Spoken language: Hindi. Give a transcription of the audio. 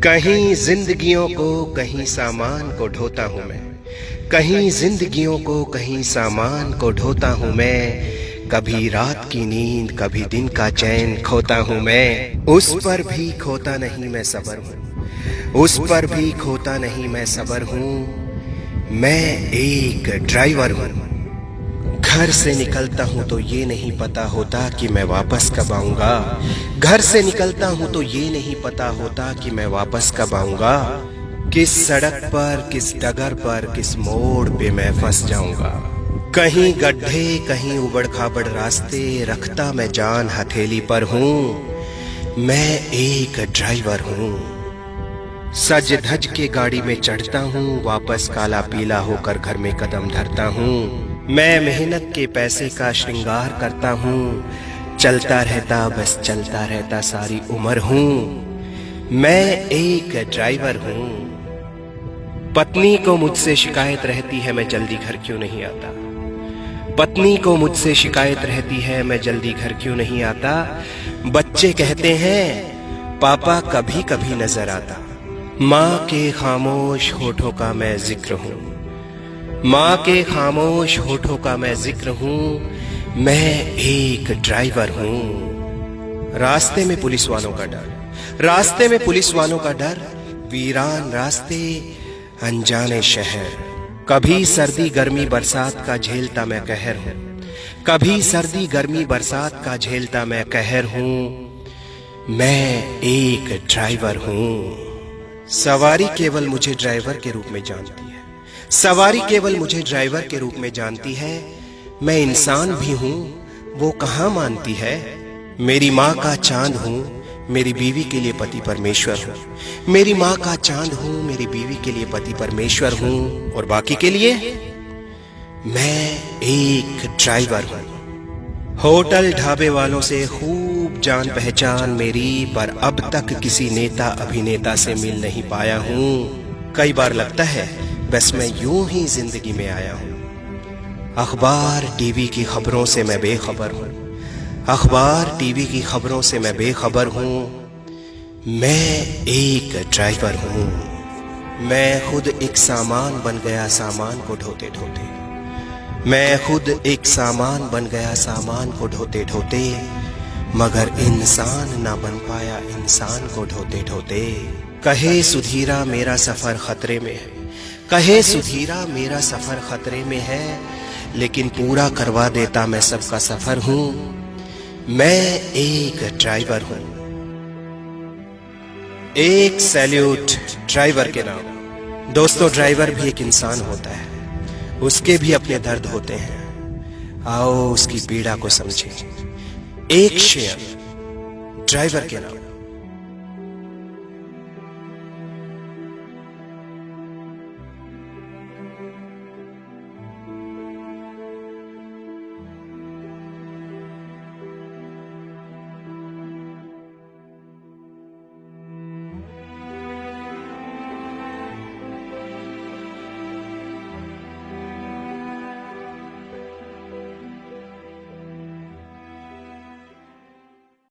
कहीं जिंदगियों को कहीं सामान को ढोता हूँ मैं, कहीं जिंदगियों को कहीं सामान को ढोता हूँ मैं। कभी रात की नींद कभी दिन का चैन खोता हूँ मैं। उस पर भी खोता नहीं मैं सबर हूँ, उस पर भी खोता नहीं मैं सबर हूँ। मैं एक ड्राइवर हूँ, घर से निकलता हूँ तो ये नहीं पता होता कि मैं वापस कब आऊंगा। घर से निकलता हूँ तो ये नहीं पता होता कि मैं वापस कब आऊंगा। किस सड़क पर, किस डगर पर, किस मोड़ पे मैं फंस जाऊंगा। कहीं गड्ढे कहीं उबड़ खाबड़ रास्ते, रखता मैं जान हथेली पर हूँ। मैं एक ड्राइवर हूँ, सज धज के गाड़ी में चढ़ता हूँ, वापस काला पीला होकर घर में कदम धरता हूँ। मैं मेहनत के पैसे का श्रृंगार करता हूँ, चलता रहता बस चलता रहता सारी उम्र हूँ। मैं एक ड्राइवर हूँ। पत्नी को मुझसे शिकायत रहती है मैं जल्दी घर क्यों नहीं आता। पत्नी को मुझसे शिकायत रहती है मैं जल्दी घर क्यों नहीं आता। बच्चे कहते हैं पापा कभी कभी नजर आता। माँ के खामोश होठों का मैं जिक्र हूँ, माँ के खामोश होठों का मैं जिक्र हूँ। मैं एक ड्राइवर हूँ। रास्ते में पुलिस वालों का डर, रास्ते में पुलिस वालों का डर, वीरान रास्ते अनजाने शहर। कभी सर्दी गर्मी बरसात का झेलता मैं कहर हूँ, कभी सर्दी गर्मी बरसात का झेलता मैं कहर हूँ। मैं एक ड्राइवर हूँ। सवारी केवल मुझे ड्राइवर के रूप में जानती है, सवारी केवल मुझे ड्राइवर के रूप में जानती है। मैं इंसान भी हूँ वो कहाँ मानती है। मेरी माँ का चांद हूँ, मेरी बीवी के लिए पति परमेश्वर हूँ। मेरी माँ का चांद हूँ, मेरी बीवी के लिए पति परमेश्वर हूँ, और बाकी के लिए मैं एक ड्राइवर हूँ। होटल ढाबे वालों से खूब जान पहचान मेरी, पर अब तक किसी नेता अभिनेता से मिल नहीं पाया हूँ। कई बार लगता है बस मैं यूं ही जिंदगी में आया हूँ। अखबार टीवी की खबरों से मैं बेखबर हूँ, अखबार टीवी की खबरों से मैं बेखबर हूँ। मैं एक ड्राइवर हूँ। मैं खुद एक सामान बन गया सामान को ढोते ढोते, मैं खुद एक सामान बन गया सामान को ढोते ढोते, मगर इंसान ना बन पाया इंसान को ढोते ढोते। कहे सुधीरा मेरा सफर खतरे में है, कहे सुधीरा मेरा सफर खतरे में है, लेकिन पूरा करवा देता मैं सबका सफर हूँ। मैं एक ड्राइवर हूँ। एक सैल्यूट ड्राइवर के नाम। दोस्तों, ड्राइवर भी एक इंसान होता है, उसके भी अपने दर्द होते हैं। आओ उसकी पीड़ा को समझें। एक शेयर ड्राइवर के नाम।